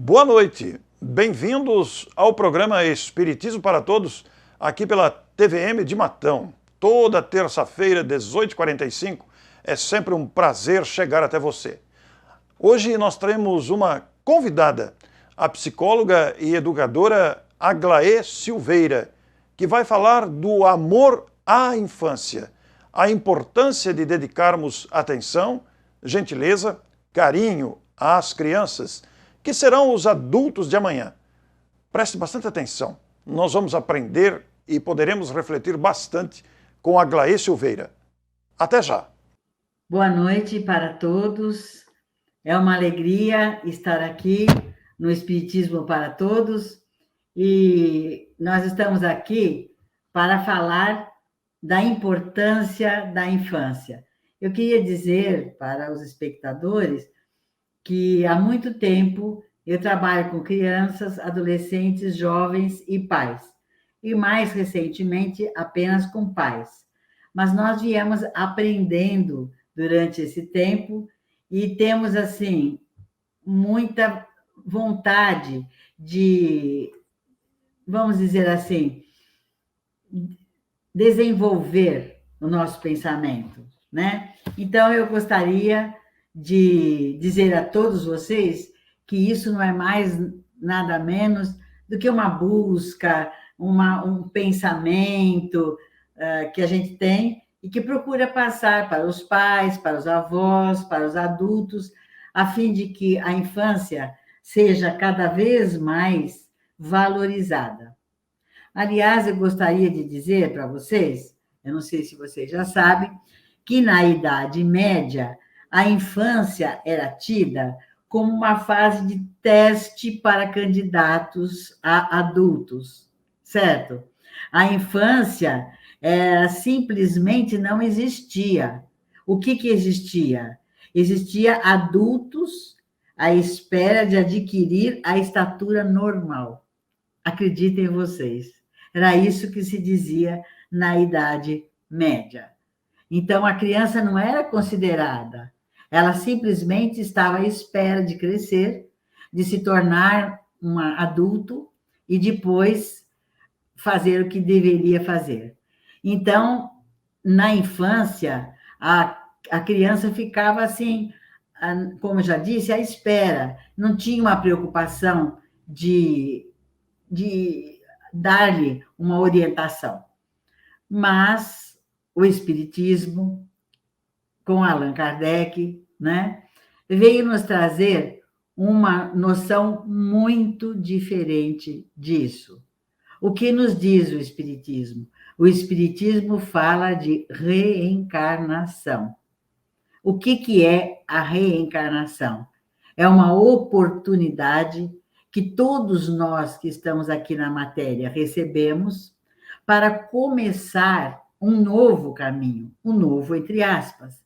Boa noite, bem-vindos ao programa Espiritismo para Todos, aqui pela TVM de Matão. Toda terça-feira, 18h45, é sempre um prazer chegar até você. Hoje nós teremos uma convidada, a psicóloga e educadora Aglaé Silveira, que vai falar do amor à infância, a importância de dedicarmos atenção, gentileza, carinho às crianças, que serão os adultos de amanhã. Preste bastante atenção, nós vamos aprender e poderemos refletir bastante com a Aglaé Silveira. Até já! Boa noite para todos, é uma alegria estar aqui no Espiritismo para Todos e nós estamos aqui para falar da importância da infância. Eu queria dizer para os espectadores que há muito tempo eu trabalho com crianças, adolescentes, jovens e pais. E mais recentemente, apenas com pais. Mas nós viemos aprendendo durante esse tempo e temos, assim, muita vontade de, vamos dizer assim, desenvolver o nosso pensamento, né? Então, eu gostaria de dizer a todos vocês que isso não é mais nada menos do que uma busca, um pensamento que a gente tem e que procura passar para os pais, para os avós, para os adultos, a fim de que a infância seja cada vez mais valorizada. Aliás, eu gostaria de dizer para vocês, eu não sei se vocês já sabem, que na Idade Média a infância era tida como uma fase de teste para candidatos a adultos, certo? A infância simplesmente não existia. O que existia? Existia adultos à espera de adquirir a estatura normal. Acreditem vocês. Era isso que se dizia na Idade Média. Então, a criança não era considerada, ela simplesmente estava à espera de crescer, de se tornar um adulto e depois fazer o que deveria fazer. Então, na infância, a criança ficava assim, como eu já disse, à espera, não tinha uma preocupação de dar-lhe uma orientação. Mas o Espiritismo, com Allan Kardec, né, veio nos trazer uma noção muito diferente disso. O que nos diz o Espiritismo? O Espiritismo fala de reencarnação. O que é a reencarnação? É uma oportunidade que todos nós que estamos aqui na matéria recebemos para começar um novo caminho, um novo entre aspas.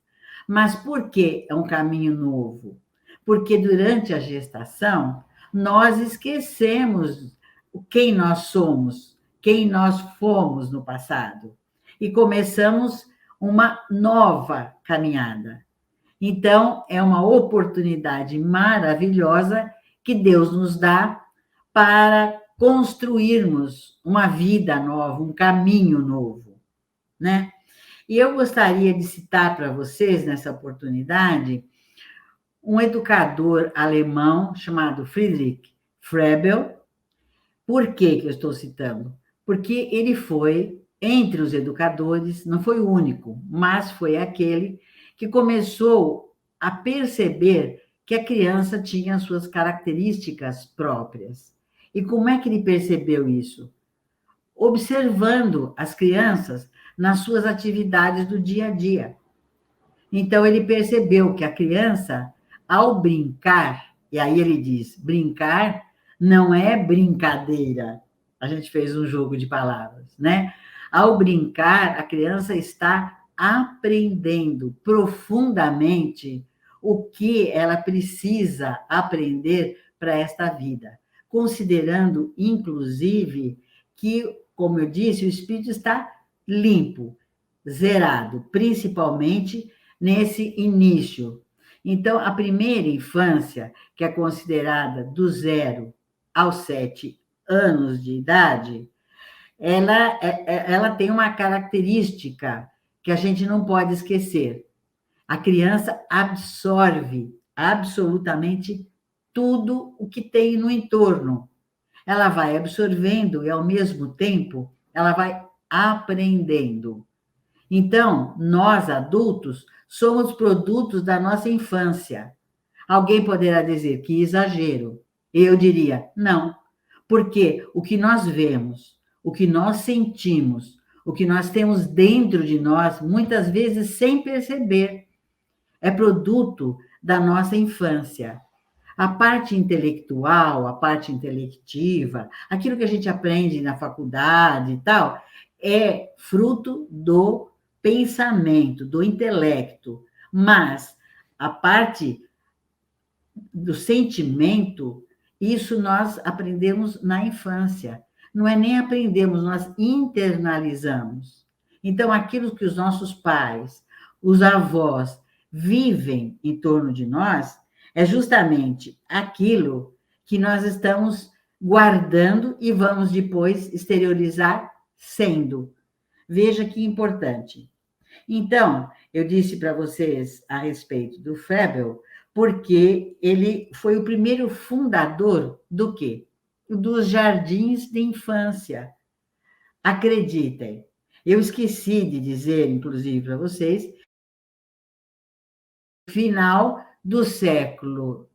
Mas por que é um caminho novo? Porque durante a gestação nós esquecemos quem nós somos, quem nós fomos no passado e começamos uma nova caminhada. Então, é uma oportunidade maravilhosa que Deus nos dá para construirmos uma vida nova, um caminho novo, né? E eu gostaria de citar para vocês, nessa oportunidade, um educador alemão chamado Friedrich Froebel. Por que eu estou citando? Porque ele foi, entre os educadores, não foi o único, mas foi aquele que começou a perceber que a criança tinha suas características próprias. E como é que ele percebeu isso? Observando as crianças nas suas atividades do dia a dia. Então, ele percebeu que a criança, ao brincar, e aí ele diz, brincar não é brincadeira. A gente fez um jogo de palavras, né? Ao brincar, a criança está aprendendo profundamente o que ela precisa aprender para esta vida, considerando, inclusive, que, como eu disse, o espírito está limpo, zerado, principalmente nesse início. Então, a primeira infância, que é considerada do 0 aos 7 anos de idade, ela tem uma característica que a gente não pode esquecer. A criança absorve absolutamente tudo o que tem no entorno. Ela vai absorvendo e, ao mesmo tempo, ela vai aprendendo. Então, nós adultos somos produtos da nossa infância. Alguém poderá dizer que exagero. Eu diria, não, porque o que nós vemos, o que nós sentimos, o que nós temos dentro de nós, muitas vezes sem perceber, é produto da nossa infância. A parte intelectual, a parte intelectiva, aquilo que a gente aprende na faculdade e tal, é fruto do pensamento, do intelecto. Mas a parte do sentimento, isso nós aprendemos na infância. Não é nem aprendemos, nós internalizamos. Então, aquilo que os nossos pais, os avós, vivem em torno de nós, é justamente aquilo que nós estamos guardando e vamos depois exteriorizar sendo. Veja que importante. Então, eu disse para vocês a respeito do Froebel, porque ele foi o primeiro fundador do quê? Dos jardins de infância. Acreditem, eu esqueci de dizer, inclusive, para vocês, final do século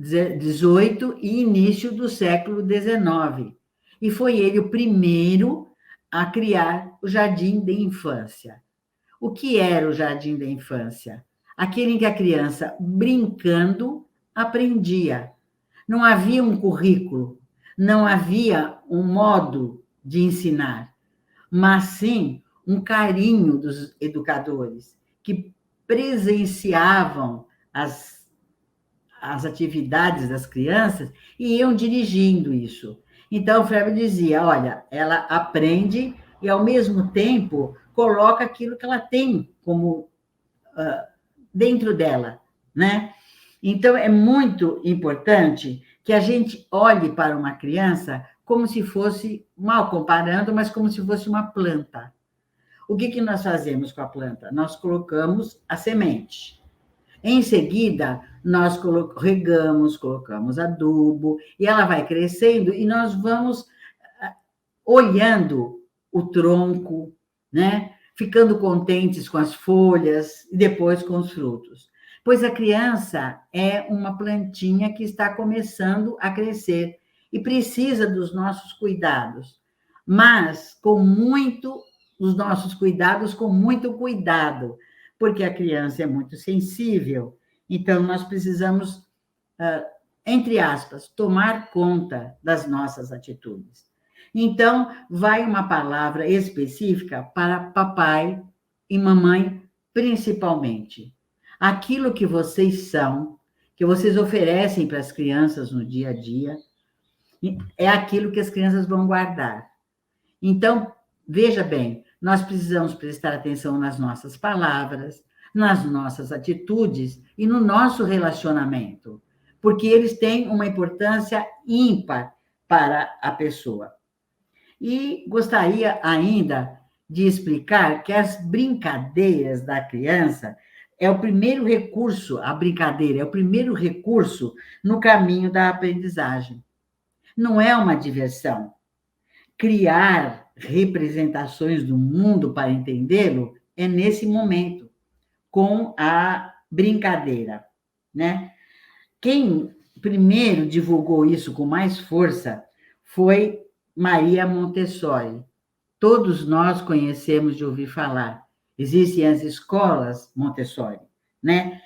XVIII e início do século XIX. E foi ele o primeiro a criar o jardim de infância. O que era o jardim da infância? Aquele em que a criança, brincando, aprendia. Não havia um currículo, não havia um modo de ensinar, mas sim um carinho dos educadores, que presenciavam as atividades das crianças e iam dirigindo isso. Então, o Froebel dizia, olha, ela aprende e, ao mesmo tempo, coloca aquilo que ela tem como dentro dela, né? Então, é muito importante que a gente olhe para uma criança como se fosse, mal comparando, mas como se fosse uma planta. O que nós fazemos com a planta? Nós colocamos a semente. Em seguida, nós regamos, colocamos adubo, e ela vai crescendo, e nós vamos olhando o tronco, né? Ficando contentes com as folhas e depois com os frutos. Pois a criança é uma plantinha que está começando a crescer e precisa dos nossos cuidados, mas os nossos cuidados com muito cuidado, porque a criança é muito sensível, então nós precisamos, entre aspas, tomar conta das nossas atitudes. Então, vai uma palavra específica para papai e mamãe, principalmente. Aquilo que vocês são, que vocês oferecem para as crianças no dia a dia, é aquilo que as crianças vão guardar. Então, veja bem, nós precisamos prestar atenção nas nossas palavras, nas nossas atitudes e no nosso relacionamento, porque eles têm uma importância ímpar para a pessoa. E gostaria ainda de explicar que as brincadeiras da criança é o primeiro recurso, a brincadeira é o primeiro recurso no caminho da aprendizagem. Não é uma diversão. Criar representações do mundo para entendê-lo é nesse momento, com a brincadeira, né? Quem primeiro divulgou isso com mais força foi Maria Montessori. Todos nós conhecemos de ouvir falar. Existem as escolas Montessori, né?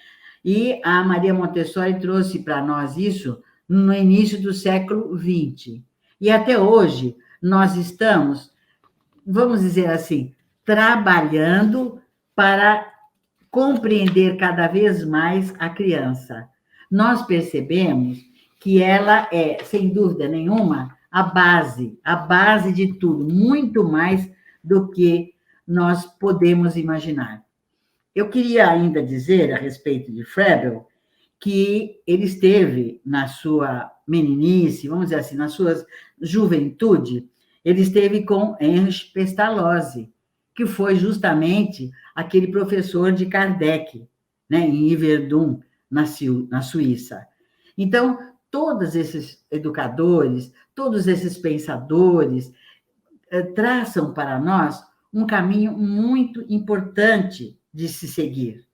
E a Maria Montessori trouxe para nós isso no início do século XX. E até hoje nós estamos, vamos dizer assim, trabalhando para compreender cada vez mais a criança. Nós percebemos que ela é, sem dúvida nenhuma, a base de tudo, muito mais do que nós podemos imaginar. Eu queria ainda dizer a respeito de Froebel que ele esteve na sua meninice, vamos dizer assim, na sua juventude, ele esteve com Heinrich Pestalozzi, que foi justamente aquele professor de Kardec, né, em Yverdon, na Suíça. Então, todos esses educadores, todos esses pensadores, traçam para nós um caminho muito importante de se seguir.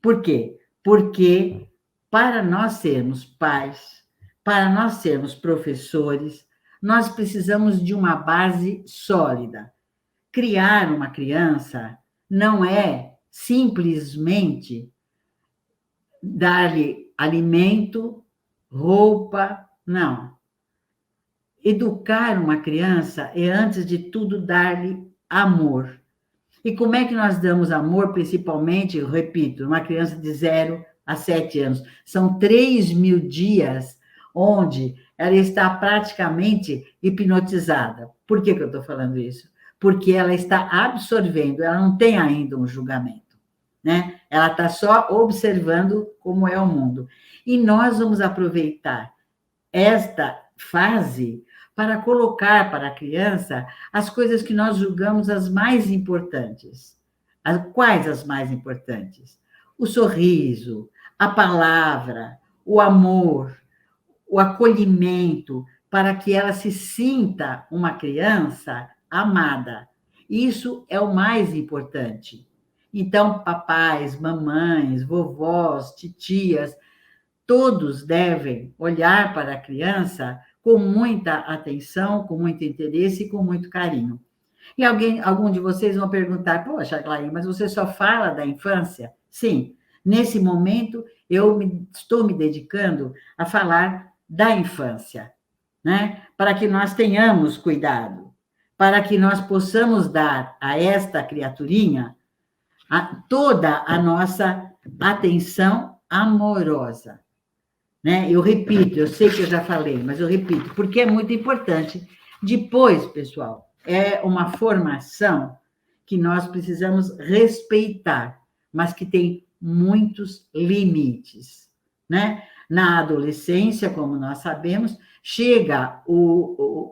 Por quê? Porque para nós sermos pais, para nós sermos professores, nós precisamos de uma base sólida. Criar uma criança não é simplesmente dar-lhe alimento, roupa, não. Educar uma criança é, antes de tudo, dar-lhe amor. E como é que nós damos amor, principalmente, eu repito, uma criança de 0 a 7 anos? São 3.000 dias onde ela está praticamente hipnotizada. Por que eu estou falando isso? Porque ela está absorvendo, ela não tem ainda um julgamento, né? Ela está só observando como é o mundo. E nós vamos aproveitar esta fase para colocar para a criança as coisas que nós julgamos as mais importantes. Quais as mais importantes? O sorriso, a palavra, o amor, o acolhimento, para que ela se sinta uma criança amada. Isso é o mais importante. Então, papais, mamães, vovós, titias, todos devem olhar para a criança com muita atenção, com muito interesse e com muito carinho. E algum de vocês vão perguntar, poxa, Clay, mas você só fala da infância? Sim, nesse momento estou me dedicando a falar da infância, né? Para que nós tenhamos cuidado, para que nós possamos dar a esta criaturinha toda a nossa atenção amorosa. Né? Eu repito, eu sei que eu já falei, mas eu repito, porque é muito importante. Depois, pessoal, é uma formação que nós precisamos respeitar, mas que tem muitos limites, né? Na adolescência, como nós sabemos, chega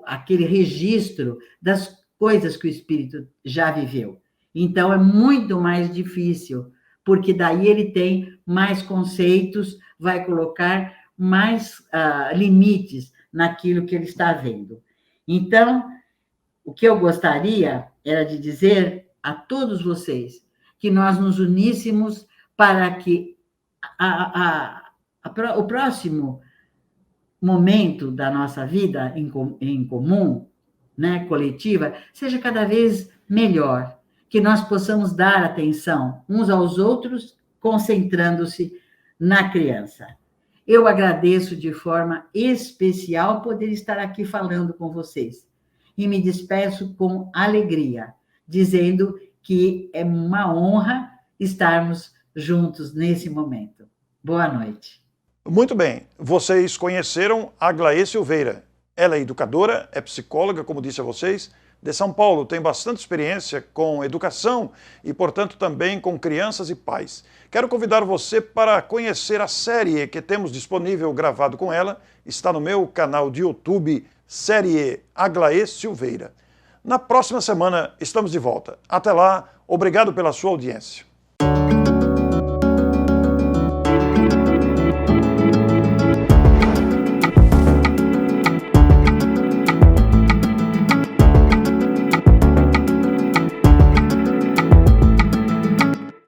aquele registro das coisas que o espírito já viveu. Então, é muito mais difícil, porque daí ele tem mais conceitos, vai colocar mais limites naquilo que ele está vendo. Então, o que eu gostaria era de dizer a todos vocês que nós nos uníssemos para que o próximo momento da nossa vida em comum, né, coletiva, seja cada vez melhor, que nós possamos dar atenção uns aos outros, concentrando-se na criança. Eu agradeço de forma especial poder estar aqui falando com vocês. E me despeço com alegria, dizendo que é uma honra estarmos juntos nesse momento. Boa noite. Muito bem, vocês conheceram Aglaé Silveira. Ela é educadora, é psicóloga, como disse a vocês, de São Paulo, tem bastante experiência com educação e, portanto, também com crianças e pais. Quero convidar você para conhecer a série que temos disponível gravado com ela. Está no meu canal de YouTube, Série Aglaé Silveira. Na próxima semana estamos de volta. Até lá, obrigado pela sua audiência.